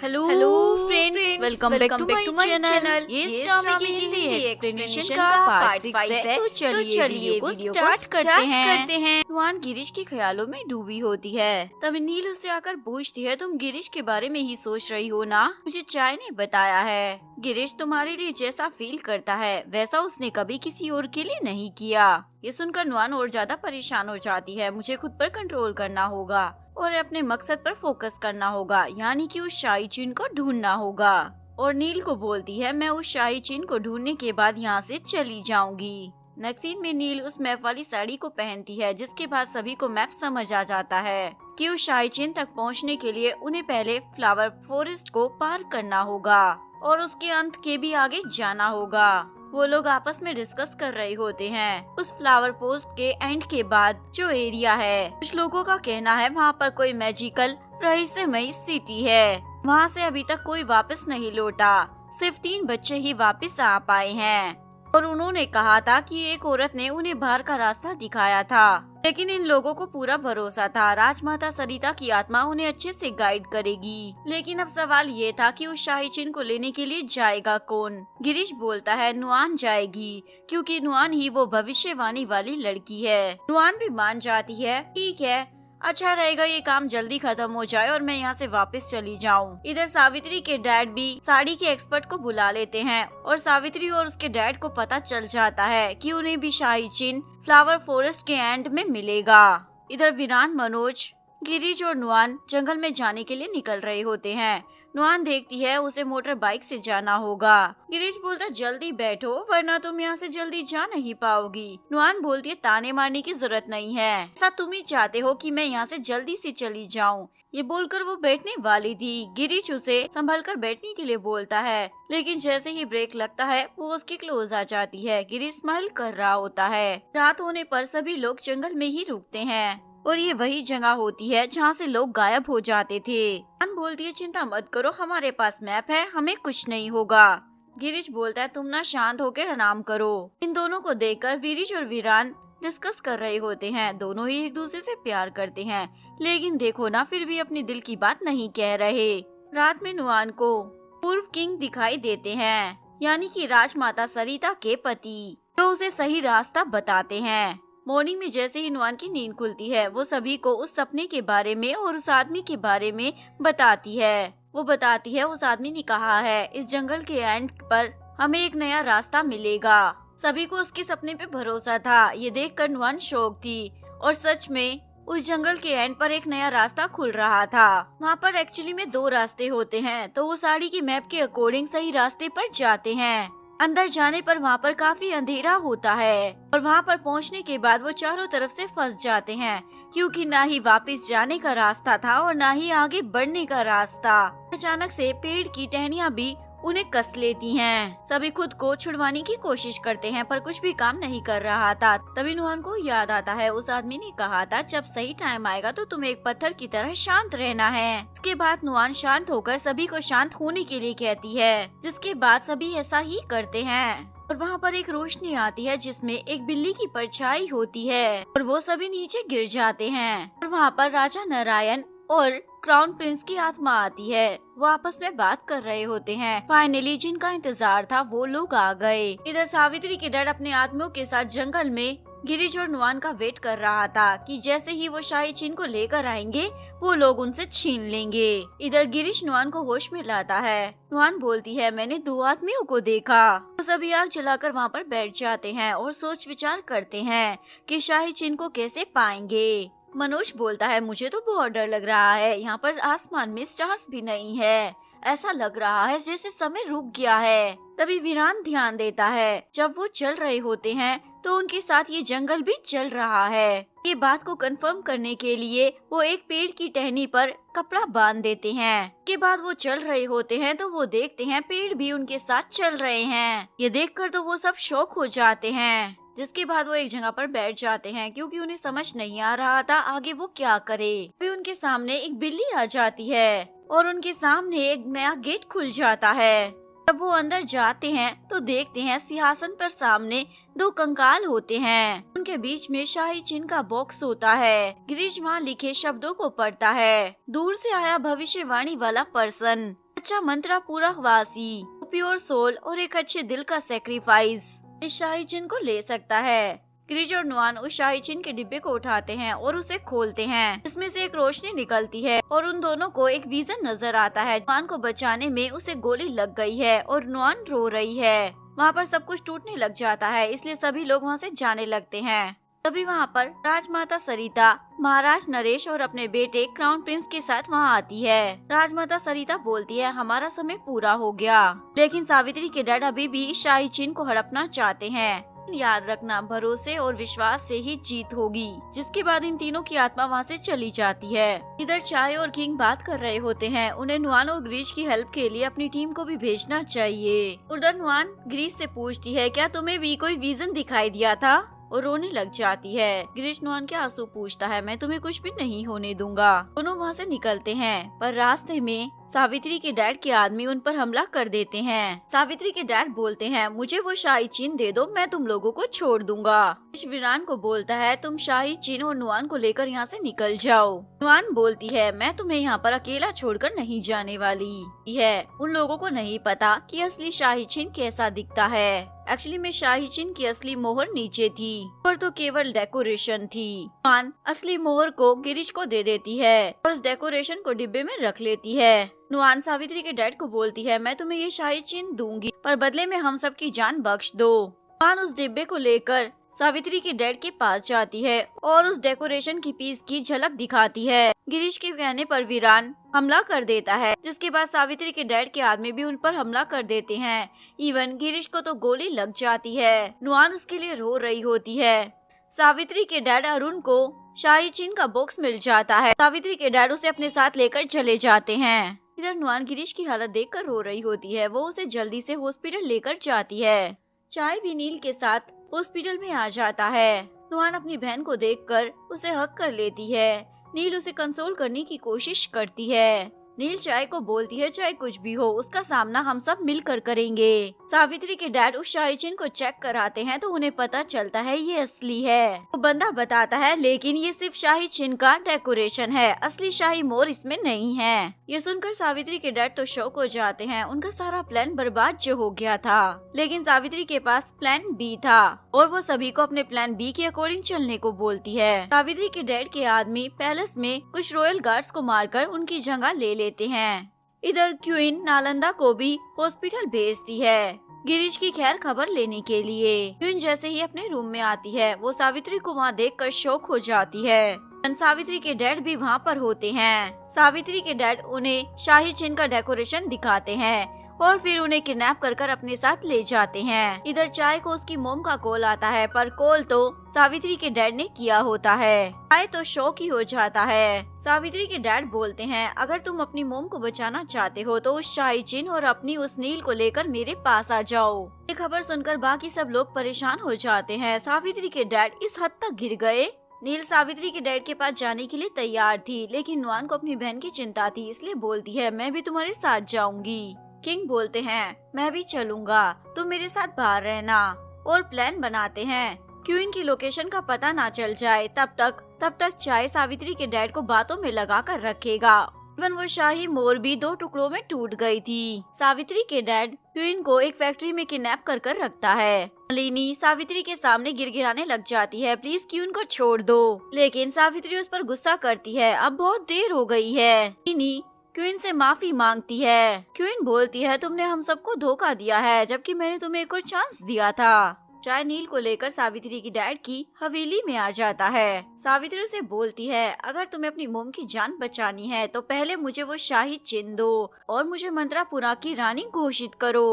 Hello hello friends, welcome back to my channel. ये ड्रामे की हिंदी एक्सप्लेनेशन का पार्ट 5 है। तो चलिए वीडियो को स्टार्ट करते हैं। नुआन गिरीश के ख्यालों में डूबी होती है। तभी नील उसे आकर पूछती है, तुम गिरीश के बारे में ही सोच रही हो ना? मुझे चाय ने बताया है गिरीश तुम्हारे लिए जैसा फील करता है वैसा उसने कभी किसी और के लिए नहीं किया। ये सुनकर नुआन और ज्यादा परेशान हो जाती है। मुझे खुद पर कंट्रोल करना होगा और अपने मकसद पर फोकस करना होगा, यानी कि उस शाही चीन को ढूंढना होगा। और नील को बोलती है, मैं उस शाही चीन को ढूंढने के बाद यहाँ से चली जाऊंगी। नेक्स्ट सीन में नील उस मैप वाली साड़ी को पहनती है, जिसके बाद सभी को मैप समझ आ जाता है कि उस शाही चीन तक पहुँचने के लिए उन्हें पहले फ्लावर फॉरेस्ट को पार करना होगा और उसके अंत के भी आगे जाना होगा। वो लोग आपस में डिस्कस कर रहे होते हैं। उस फ्लावर पोस्ट के एंड के बाद जो एरिया है, कुछ लोगों का कहना है वहाँ पर कोई मैजिकल रहस्यमयी सिटी है। वहाँ से अभी तक कोई वापस नहीं लौटा, सिर्फ 3 बच्चे ही वापस आ पाए हैं। और उन्होंने कहा था कि एक औरत ने उन्हें बाहर का रास्ता दिखाया था, लेकिन इन लोगों को पूरा भरोसा था राजमाता सरिता की आत्मा उन्हें अच्छे से गाइड करेगी। लेकिन अब सवाल ये था कि उस शाही चिन्ह को लेने के लिए जाएगा कौन? गिरीश बोलता है नुआन जाएगी, क्योंकि नुआन ही वो भविष्यवाणी वाली लड़की है। नुआन भी मान जाती है, ठीक है, अच्छा रहेगा ये काम जल्दी खत्म हो जाए और मैं यहाँ से वापस चली जाऊँ। इधर सावित्री के डैड भी साड़ी के एक्सपर्ट को बुला लेते हैं और सावित्री और उसके डैड को पता चल जाता है कि उन्हें भी शाही चिन्ह फ्लावर फॉरेस्ट के एंड में मिलेगा। इधर वीरान, मनोज, गिरीश और नुआन जंगल में जाने के लिए निकल रहे होते हैं। नुआन देखती है उसे मोटर बाइक से जाना होगा। गिरीश बोलता जल्दी बैठो वरना तुम यहाँ से जल्दी जा नहीं पाओगी। नुआन बोलती है ताने मारने की जरूरत नहीं है, ऐसा तुम ही चाहते हो कि मैं यहाँ से जल्दी से चली जाऊँ। ये बोलकर वो बैठने वाली थी। गिरीश उसे संभल कर बैठने के लिए बोलता है, लेकिन जैसे ही ब्रेक लगता है वो उसके क्लोज आ जाती है। गिरीश स्माइल कर रहा होता है। रात होने पर सभी लोग जंगल में ही रुकते हैं और ये वही जगह होती है जहाँ से लोग गायब हो जाते थे। नुआन बोलती है चिंता मत करो, हमारे पास मैप है, हमें कुछ नहीं होगा। गिरीश बोलता है तुम ना शांत होकर आराम करो। इन दोनों को देखकर गिरीश और वीरान डिस्कस कर रहे होते हैं। दोनों ही एक दूसरे से प्यार करते हैं, लेकिन देखो ना फिर भी अपने दिल की बात नहीं कह रहे। रात में नुआन को पूर्व किंग दिखाई देते हैं, यानी कि राजमाता सरिता के पति, जो उसे सही रास्ता बताते हैं। मॉर्निंग में जैसे ही नुआन की नींद खुलती है वो सभी को उस सपने के बारे में और उस आदमी के बारे में बताती है। वो बताती है उस आदमी ने कहा है इस जंगल के एंड पर हमें एक नया रास्ता मिलेगा। सभी को उसके सपने पे भरोसा था। ये देखकर नुआन शॉक थी और सच में उस जंगल के एंड पर एक नया रास्ता खुल रहा था। वहाँ पर एक्चुअली में 2 रास्ते होते हैं, तो वो साड़ी की मैप के अकॉर्डिंग सही रास्ते पर जाते हैं। अंदर जाने पर वहाँ पर काफी अंधेरा होता है और वहाँ पर पहुँचने के बाद वो चारों तरफ से फंस जाते हैं, क्योंकि ना ही वापस जाने का रास्ता था और ना ही आगे बढ़ने का रास्ता। अचानक से पेड़ की टहनियाँ भी उन्हें कस लेती हैं। सभी खुद को छुड़वाने की कोशिश करते हैं पर कुछ भी काम नहीं कर रहा था। तभी नुआन को याद आता है उस आदमी ने कहा था जब सही टाइम आएगा तो तुम्हें एक पत्थर की तरह शांत रहना है। इसके बाद नुआन शांत होकर सभी को शांत होने के लिए कहती है, जिसके बाद सभी ऐसा ही करते हैं। और वहाँ पर एक रोशनी आती है जिसमें एक बिल्ली की परछाई होती है और वो सभी नीचे गिर जाते हैं। और वहाँ पर राजा नारायण और क्राउन प्रिंस की आत्मा आती है। वो आपस में बात कर रहे होते हैं। फाइनली जिनका इंतजार था वो लोग आ गए। इधर सावित्री के डैड अपने आदमियों के साथ जंगल में गिरीश और नुआन का वेट कर रहा था कि जैसे ही वो शाही चिन्ह को लेकर आएंगे वो लोग उनसे छीन लेंगे। इधर गिरीश नुआन को होश में लाता है। नुआन बोलती है मैंने 2 आदमियों को देखा। वो सभी आग जलाकर वहाँ पर बैठ जाते हैं और सोच विचार करते हैं कि शाही चिन्ह को कैसे पाएंगे। मनोज बोलता है मुझे तो बहुत डर लग रहा है, यहाँ पर आसमान में स्टार्स भी नहीं है, ऐसा लग रहा है जैसे समय रुक गया है। तभी वीरान ध्यान देता है जब वो चल रहे होते हैं तो उनके साथ ये जंगल भी चल रहा है। ये बात को कंफर्म करने के लिए वो एक पेड़ की टहनी पर कपड़ा बांध देते हैं। के बाद वो चल रहे होते हैं तो वो देखते हैं पेड़ भी उनके साथ चल रहे हैं। ये देखकर तो वो सब शॉक हो जाते हैं, जिसके बाद वो एक जगह पर बैठ जाते हैं क्योंकि उन्हें समझ नहीं आ रहा था आगे वो क्या करे। फिर उनके सामने एक बिल्ली आ जाती है और उनके सामने एक नया गेट खुल जाता है। जब वो अंदर जाते हैं तो देखते हैं सिंहासन पर सामने 2 कंकाल होते हैं। उनके बीच में शाही चिन्ह का बॉक्स होता है। गिरीश वहाँ लिखे शब्दों को पढ़ता है। दूर से आया भविष्यवाणी वाला पर्सन अच्छा मंत्रापुरा वासी, प्योर सोल और एक अच्छे दिल का सेक्रीफाइस इस शाही चिन्ह को ले सकता है। गिरीश और नुआन उस शाही चिन्ह के डिब्बे को उठाते हैं और उसे खोलते हैं। इसमें से एक रोशनी निकलती है और उन दोनों को एक विजन नजर आता है। नुआन को बचाने में उसे गोली लग गई है और नुआन रो रही है। वहाँ पर सब कुछ टूटने लग जाता है, इसलिए सभी लोग वहाँ से जाने लगते हैं। तभी वहाँ पर राजमाता सरिता, महाराज नरेश और अपने बेटे क्राउन प्रिंस के साथ वहाँ आती है। राजमाता सरिता बोलती है हमारा समय पूरा हो गया, लेकिन सावित्री के डैड अभी भी इस शाही चिन्ह को हड़पना चाहते हैं। याद रखना, भरोसे और विश्वास से ही जीत होगी। जिसके बाद इन तीनों की आत्मा वहाँ से चली जाती है। इधर चाय और किंग बात कर रहे होते हैं। उन्हें नुआन और गिरीश की हेल्प के लिए अपनी टीम को भी भेजना चाहिए। उधर नुआन गिरीश से पूछती है क्या तुम्हें भी कोई विजन दिखाई दिया था, और रोने लग जाती है। गिरीश नुआन के आंसू पूछता है मैं तुम्हें कुछ भी नहीं होने दूंगा। दोनों वहाँ से निकलते हैं, पर रास्ते में सावित्री के डैड के आदमी उन पर हमला कर देते हैं। सावित्री के डैड बोलते हैं मुझे वो शाही चिन्ह दे दो, मैं तुम लोगों को छोड़ दूंगा। वीरान को बोलता है तुम शाही चिन्ह और नुआन को लेकर यहाँ से निकल जाओ। नुआन बोलती है मैं तुम्हें यहाँ पर अकेला छोड़कर नहीं जाने वाली है। उन लोगों को नहीं पता कि असली शाही चिन्ह कैसा दिखता है। एक्चुअली में शाही चिन्ह की असली मोहर नीचे थी, पर तो केवल डेकोरेशन थी। नुआन असली मोहर को गिरीश को दे देती है और उस डेकोरेशन को डिब्बे में रख लेती है। नुआन सावित्री के डैड को बोलती है मैं तुम्हें ये शाही चिन्ह दूंगी, पर बदले में हम सब की जान बख्श दो। नुआन उस डिब्बे को लेकर सावित्री के डैड के पास जाती है और उस डेकोरेशन की पीस की झलक दिखाती है। गिरीश के कहने पर वीरान हमला कर देता है, जिसके बाद सावित्री के डैड के आदमी भी उन पर हमला कर देते हैं। इवन गिरीश को तो गोली लग जाती है। नुआन उसके लिए रो रही होती है। सावित्री के डैड अरुण को शाही चिन्ह का बॉक्स मिल जाता है। सावित्री के डैड उसे अपने साथ लेकर चले जाते हैं। इधर नुआन गिरीश की हालत देखकर रो रही होती है। वो उसे जल्दी से हॉस्पिटल लेकर जाती है। चाय भी नील के साथ हॉस्पिटल में आ जाता है। नुआन अपनी बहन को देखकर उसे हक कर लेती है। नील उसे कंसोल करने की कोशिश करती है। नील चाय को बोलती है चाहे कुछ भी हो उसका सामना हम सब मिलकर करेंगे। सावित्री के डैड उस शाही चिन्ह को चेक कराते हैं तो उन्हें पता चलता है ये असली है। वो बंदा बताता है लेकिन ये सिर्फ शाही चिन्ह का डेकोरेशन है, असली शाही मोर इसमें नहीं है। ये सुनकर सावित्री के डैड तो शॉक हो जाते हैं। उनका सारा प्लान बर्बाद जो हो गया था, लेकिन सावित्री के पास प्लान बी था और वो सभी को अपने प्लान बी के अकॉर्डिंग चलने को बोलती है। सावित्री के डैड के आदमी पैलेस में कुछ रॉयल गार्ड्स को मारकर उनकी जगह ले लेते हैं। इधर क्वीन नालंदा को भी हॉस्पिटल भेजती है गिरीश की खैर खबर लेने के लिए। क्वीन जैसे ही अपने रूम में आती है वो सावित्री को वहाँ देखकर शॉक हो जाती है। सावित्री के डैड भी वहाँ पर होते हैं। सावित्री के डैड उन्हें शाही चिन्ह का डेकोरेशन दिखाते हैं और फिर उन्हें किडनैप कर अपने साथ ले जाते हैं। इधर चाय को उसकी मोम का कॉल आता है, पर कॉल तो सावित्री के डैड ने किया होता है। चाय तो शॉक ही हो जाता है। सावित्री के डैड बोलते हैं अगर तुम अपनी मोम को बचाना चाहते हो तो उस शाही चिन्ह और अपनी उस नील को लेकर मेरे पास आ जाओ। ये खबर सुनकर बाकी सब लोग परेशान हो जाते हैं। सावित्री के डैड इस हद तक गिर गए। नील सावित्री के डैड के पास जाने के लिए तैयार थी, लेकिन नुआन को अपनी बहन की चिंता थी, इसलिए बोलती है मैं भी तुम्हारे साथ जाऊंगी। किंग बोलते हैं मैं भी चलूंगा, तुम मेरे साथ बाहर रहना। और प्लान बनाते हैं क्वीन की लोकेशन का पता ना चल जाए, तब तक चाय सावित्री के डैड को बातों में लगा कर रखेगा। इवन वो शाही मोर भी 2 टुकड़ों में टूट गई थी। सावित्री के डैड क्वीन को एक फैक्ट्री में किडनैप कर रखता है। नलिनी सावित्री के सामने गिड़गिड़ाने लग जाती है प्लीज क्वीन को छोड़ दो, लेकिन सावित्री उस पर गुस्सा करती है अब बहुत देर हो गई है। नलिनी क्वीन से माफी मांगती है। क्वीन बोलती है तुमने हम सबको धोखा दिया है, जबकि मैंने तुम्हें एक और चांस दिया था। चाय नील को लेकर सावित्री की डैड की हवेली में आ जाता है। सावित्री से बोलती है अगर तुम्हें अपनी मोम की जान बचानी है तो पहले मुझे वो शाही चिन्ह दो और मुझे मंत्रापुरा की रानी घोषित करो।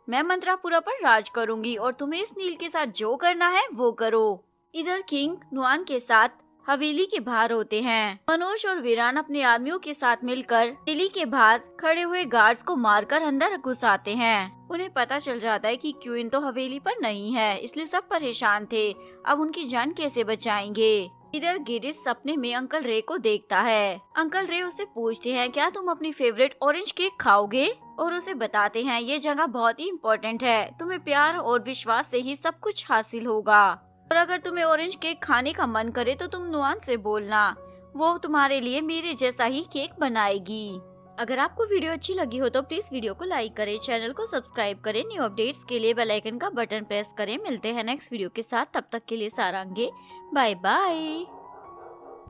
मैं मंत्रापुरा पर राज करूंगी और तुम्हें इस नील के साथ जो करना है वो करो। इधर किंग नुआन के साथ हवेली के बाहर होते हैं। मनोज और वीरान अपने आदमियों के साथ मिलकर हवेली के बाहर खड़े हुए गार्ड्स को मारकर अंदर घुसाते हैं। उन्हें पता चल जाता है कि क्वीन तो हवेली पर नहीं है, इसलिए सब परेशान थे। अब उनकी जान कैसे बचाएंगे। इधर गिरीश सपने में अंकल रे को देखता है। अंकल रे उससे पूछते हैं क्या तुम अपनी फेवरेट ऑरेंज केक खाओगे, और उसे बताते हैं ये जगह बहुत ही इम्पोर्टेंट है, तुम्हें प्यार और विश्वास से ही सब कुछ हासिल होगा, और अगर तुम्हें ऑरेंज केक खाने का मन करे तो तुम नुआन से बोलना, वो तुम्हारे लिए मेरे जैसा ही केक बनाएगी। अगर आपको वीडियो अच्छी लगी हो तो प्लीज वीडियो को लाइक करें, चैनल को सब्सक्राइब करें, न्यू अपडेट्स के लिए बेल आइकन का बटन प्रेस करें। मिलते हैं नेक्स्ट वीडियो के साथ, तब तक के लिए सारांगे बाय बाय।